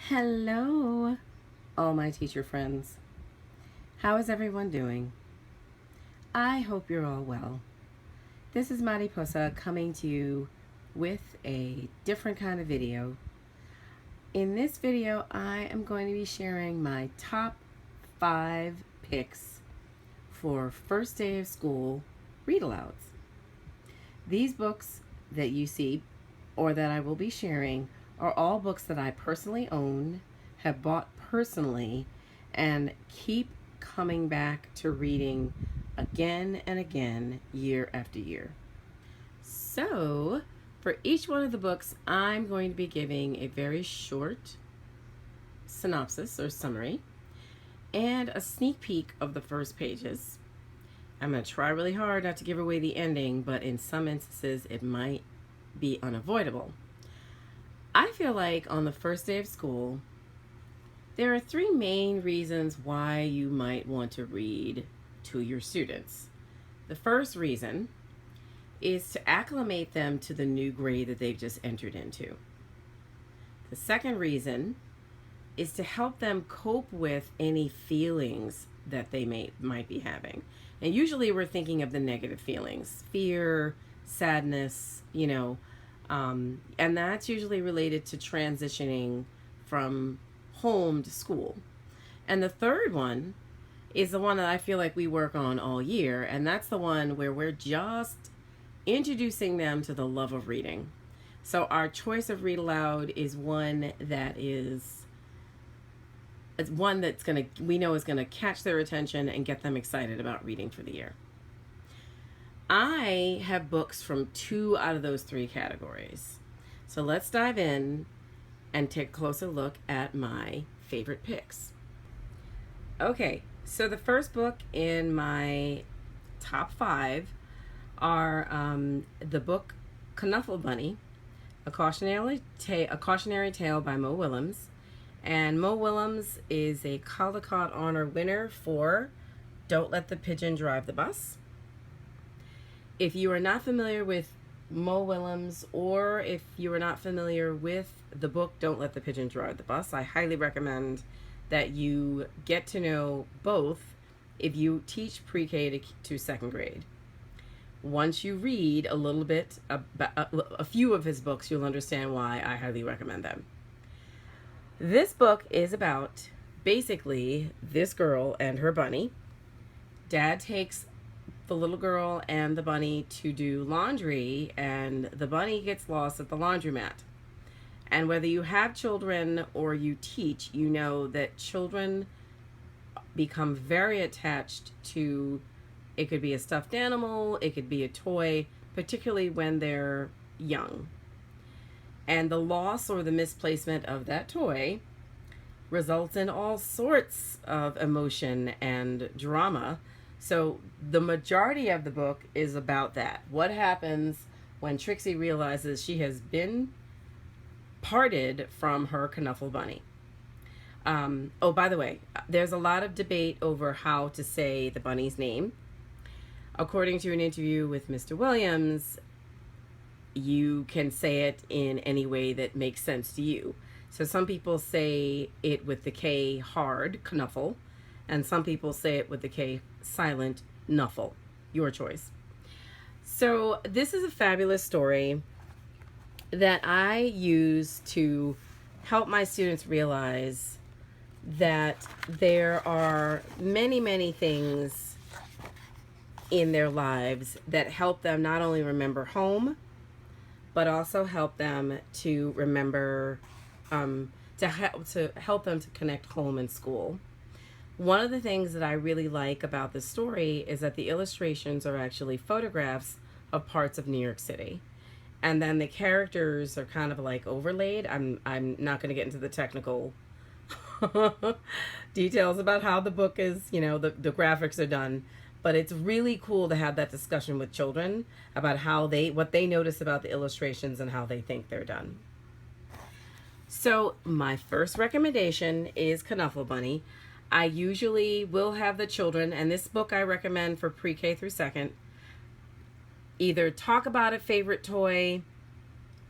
Hello, all my teacher friends. How is everyone doing? I hope you're all well. This is Mariposa coming to you with a different kind of video. In this video, I am going to be sharing my top 5 picks for first day of school read-alouds. These books that you see or that I will be sharing are all books that I personally own, have bought personally, and keep coming back to reading again and again, year after year. So, for each one of the books, I'm going to be giving a very short synopsis or summary and a sneak peek of the first pages. I'm going to try really hard not to give away the ending, but in some instances it might be unavoidable. I feel like on the first day of school, there are 3 main reasons why you might want to read to your students. The first reason is to acclimate them to the new grade that they've just entered into. The second reason is to help them cope with any feelings that they might be having. And usually we're thinking of the negative feelings, fear, sadness, and that's usually related to transitioning from home to school. And the third one is the one that I feel like we work on all year, and that's the one where we're just introducing them to the love of reading. So our choice of read aloud is one that is we know is gonna catch their attention and get them excited about reading for the year. I have books from 2 out of those 3 categories. So let's dive in and take a closer look at my favorite picks. Okay, so the first book in my top 5 are the book Knuffle Bunny, a cautionary tale by Mo Willems. And Mo Willems is a Caldecott Honor winner for Don't Let the Pigeon Drive the Bus. If you are not familiar with Mo Willems, or if you are not familiar with the book Don't Let the Pigeon Drive the Bus, I highly recommend that you get to know both if you teach pre-K to 2nd grade. Once you read a little bit about a few of his books, you'll understand why I highly recommend them. This book is about basically this girl and her bunny. Dad takes the little girl and the bunny to do laundry, and the bunny gets lost at the laundromat. And whether you have children or you teach, you know that children become very attached to, it could be a stuffed animal, it could be a toy, particularly when they're young. And the loss or the misplacement of that toy results in all sorts of emotion and drama. So the majority of the book is about that. What happens when Trixie realizes she has been parted from her Knuffle bunny? Oh, by the way, there's a lot of debate over how to say the bunny's name. According to an interview with Mr. Willems, you can say it in any way that makes sense to you. So some people say it with the K hard, Knuffle, and some people say it with the K silent, Knuffle. Your choice. So this is a fabulous story that I use to help my students realize that there are many, many things in their lives that help them not only remember home, but also help them to remember, to help them to connect home and school. One of the things that I really like about this story is that the illustrations are actually photographs of parts of New York City. And then the characters are kind of like overlaid. I'm not going to get into the technical details about how the book is, the graphics are done. But it's really cool to have that discussion with children about what they notice about the illustrations and how they think they're done. So my first recommendation is Knuffle Bunny. I usually will have the children, and this book I recommend for pre-K through 2nd, either talk about a favorite toy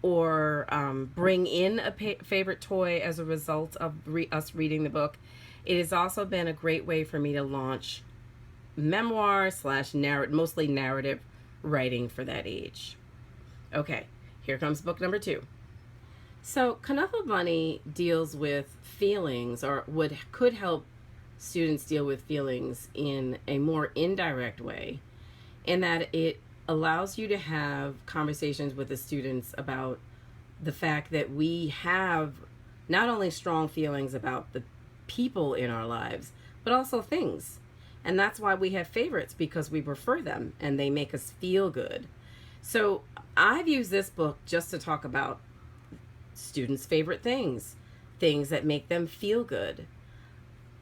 or bring in a favorite toy as a result of us reading the book. It has also been a great way for me to launch memoir / mostly narrative writing for that age. Okay, here comes book number 2. So Knuffle Bunny deals with feelings, or could help students deal with feelings in a more indirect way, in that it allows you to have conversations with the students about the fact that we have not only strong feelings about the people in our lives, but also things. And that's why we have favorites, because we prefer them and they make us feel good. So I've used this book just to talk about students' favorite things that make them feel good.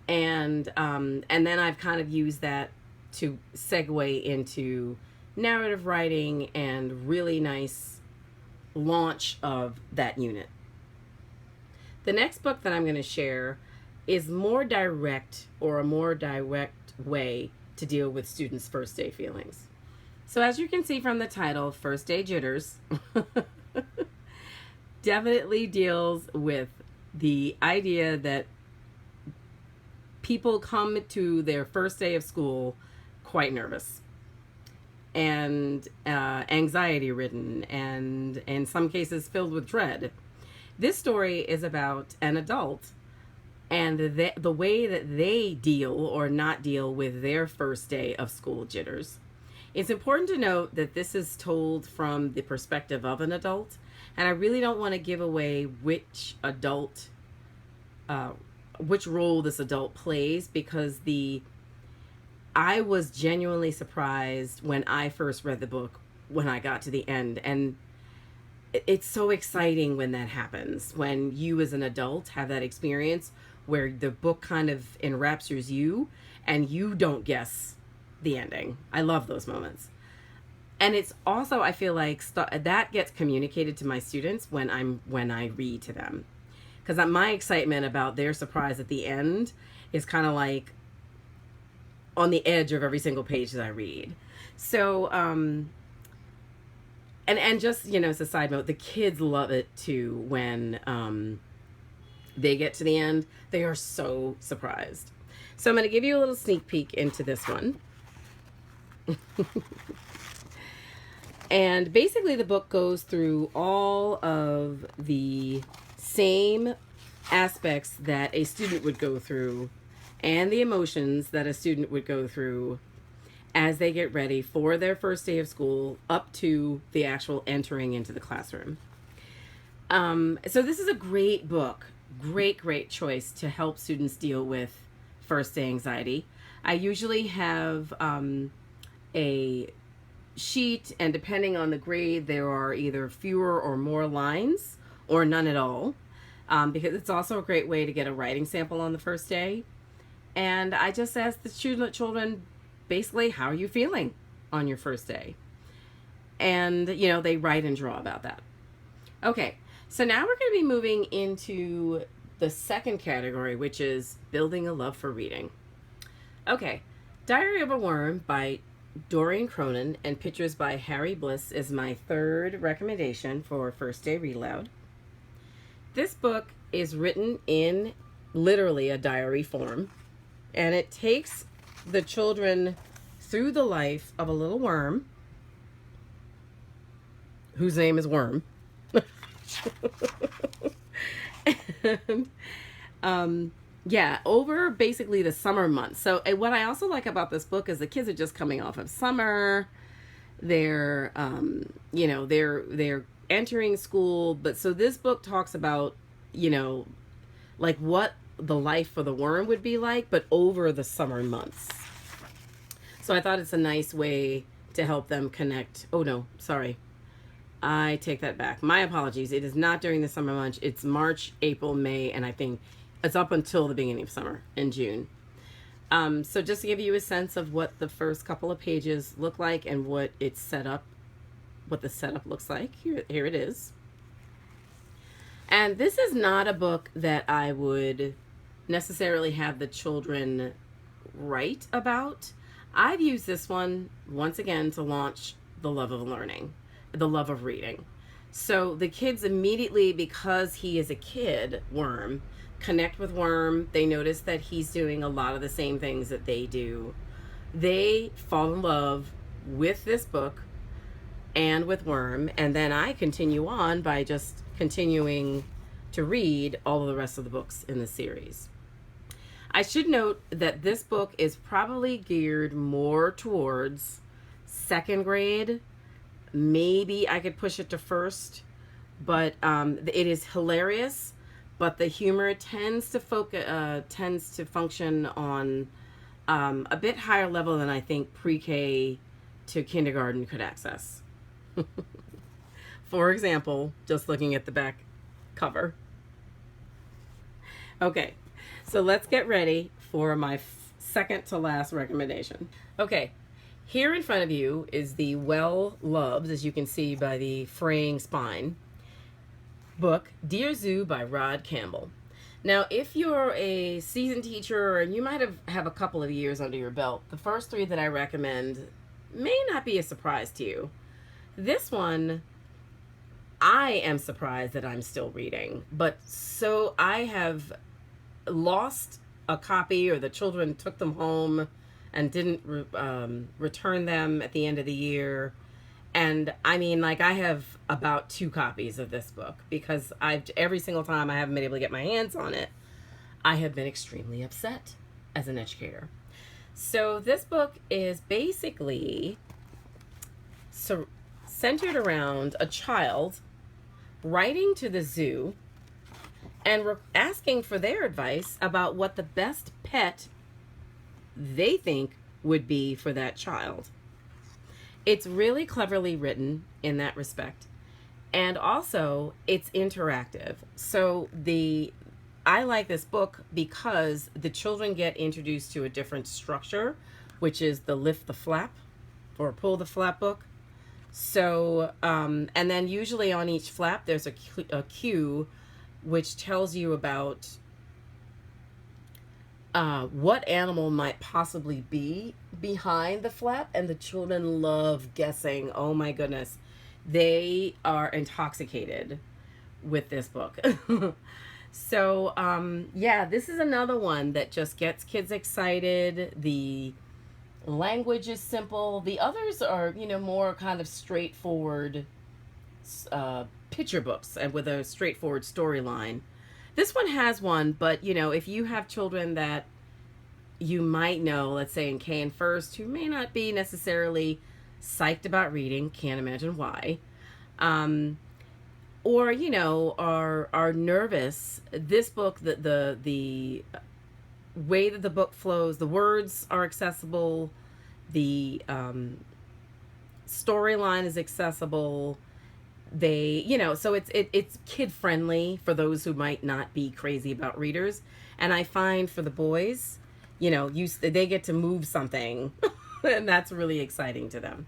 And then I've kind of used that to segue into narrative writing and really nice launch of that unit. The next book that I'm going to share is more direct, or a more direct way to deal with students' first day feelings. So as you can see from the title, First Day Jitters, definitely deals with the idea that people come to their first day of school quite nervous and anxiety ridden, and in some cases filled with dread. This story is about an adult and the way that they deal or not deal with their first day of school jitters. It's important to note that this is told from the perspective of an adult, and I really don't want to give away which role this adult plays, because I was genuinely surprised when I first read the book when I got to the end. And it's so exciting when that happens, when you as an adult have that experience where the book kind of enraptures you and you don't guess the ending. I love those moments. And it's also, I feel like that gets communicated to my students when I read to them, because my excitement about their surprise at the end is kind of like on the edge of every single page that I read. So and just, as a side note, the kids love it too when they get to the end. They are so surprised. So I'm going to give you a little sneak peek into this one. And basically the book goes through all of the same aspects that a student would go through and the emotions that a student would go through as they get ready for their first day of school up to the actual entering into the classroom. So this is a great book, great choice to help students deal with first day anxiety. I usually have a sheet, and depending on the grade, there are either fewer or more lines or none at all, because it's also a great way to get a writing sample on the first day. And I just ask the children basically, how are you feeling on your first day? And, they write and draw about that. Okay, so now we're going to be moving into the second category, which is building a love for reading. Okay, Diary of a Worm by Doreen Cronin and pictures by Harry Bliss is my third recommendation for First Day Read Aloud. This book is written in literally a diary form, and it takes the children through the life of a little worm whose name is Worm. And, over basically the summer months. So what I also like about this book is the kids are just coming off of summer. They're, they're entering school. But so this book talks about, like what the life for the worm would be like, but over the summer months. So I thought it's a nice way to help them connect. Oh no, sorry. I take that back. My apologies. It is not during the summer months. It's March, April, May, and I think it's up until the beginning of summer in June. So just to give you a sense of what the first couple of pages look like and what the setup looks like, here it is. And this is not a book that I would necessarily have the children write about. I've used this one once again to launch the love of learning, the love of reading. So the kids immediately, because he is a kid, Worm, connect with Worm. They notice that he's doing a lot of the same things that they do. They fall in love with this book and with Worm, and then I continue on by just continuing to read all of the rest of the books in the series. I should note that this book is probably geared more towards second grade. Maybe I could push it to first, but it is hilarious. But the humor tends to function on a bit higher level than I think pre-K to kindergarten could access. For example, just looking at the back cover. Okay, so let's get ready for my second to last recommendation. Okay, here in front of you is the Willems, as you can see by the fraying spine, book, Dear Zoo by Rod Campbell. Now, if you're a seasoned teacher and you might have a couple of years under your belt, the first three that I recommend may not be a surprise to you. This one, I am surprised that I'm still reading, but so I have lost a copy, or the children took them home and didn't return them at the end of the year. And I mean, like, I have about 2 copies of this book because every single time I haven't been able to get my hands on it, I have been extremely upset as an educator. So this book is basically centered around a child writing to the zoo and asking for their advice about what the best pet they think would be for that child. It's really cleverly written in that respect. And also, it's interactive. So I like this book because the children get introduced to a different structure, which is the lift the flap or pull the flap book. So, and then usually on each flap, there's a cue which tells you about what animal might possibly be behind the flap, and the children love guessing. Oh my goodness. They are intoxicated with this book. So, yeah, this is another one that just gets kids excited. The language is simple. The others are, more kind of straightforward picture books and with a straightforward storyline. This one has one, but, if you have children that you might know, let's say in K and First, who may not be necessarily psyched about reading, can't imagine why, or, are nervous, this book, the way that the book flows, the words are accessible, the storyline is accessible. So it's kid friendly for those who might not be crazy about readers. And I find for the boys, they get to move something and that's really exciting to them.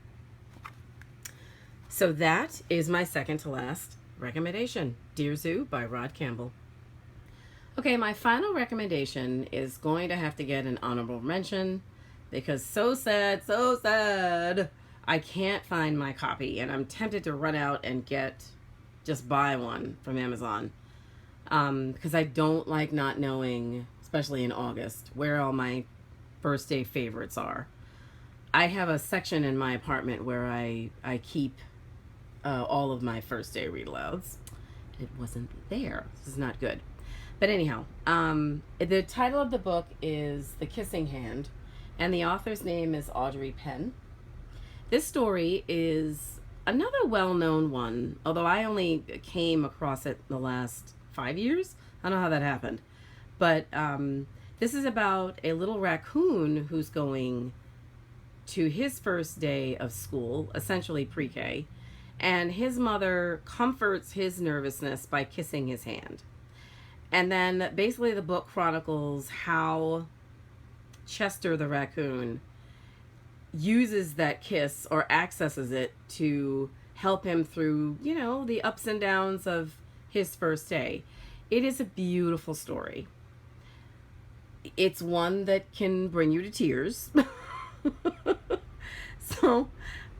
So that is my second to last recommendation, Dear Zoo by Rod Campbell. Okay, my final recommendation is going to have to get an honorable mention because so sad, I can't find my copy, and I'm tempted to run out and just buy one from Amazon, because I don't like not knowing, especially in August, where all my first day favorites are. I have a section in my apartment where I keep all of my first day read alouds. It wasn't there. This is not good. But anyhow, the title of the book is The Kissing Hand, and the author's name is Audrey Penn. This story is another well-known one, although I only came across it in the last 5 years. I don't know how that happened. But this is about a little raccoon who's going to his first day of school, essentially pre-K, and his mother comforts his nervousness by kissing his hand. And then basically the book chronicles how Chester the raccoon uses that kiss or accesses it to help him through, the ups and downs of his first day. It is a beautiful story. It's one that can bring you to tears. So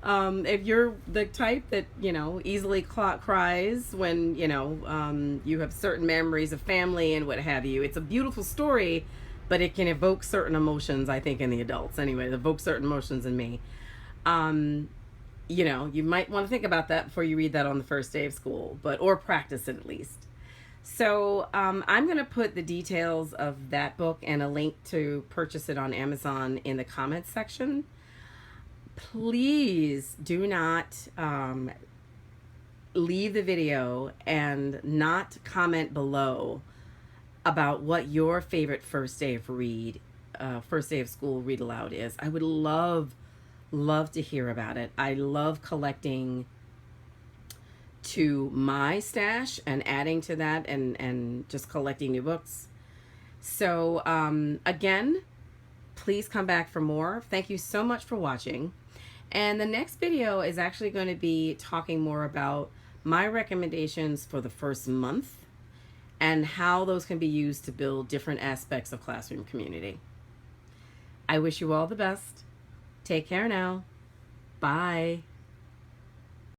If you're the type that, easily cries when, you have certain memories of family and what have you, it's a beautiful story, but it can evoke certain emotions, I think, in the adults. Anyway, it evokes certain emotions in me. You might want to think about that before you read that on the first day of school, or practice it at least. So I'm going to put the details of that book and a link to purchase it on Amazon in the comments section. Please do not leave the video and not comment below about what your favorite first day of school read aloud is. I would love to hear about it. I love collecting to my stash and adding to that and just collecting new books. So again, please come back for more. Thank you so much for watching. And the next video is actually going to be talking more about my recommendations for the first month and how those can be used to build different aspects of classroom community. I wish you all the best. Take care now. Bye.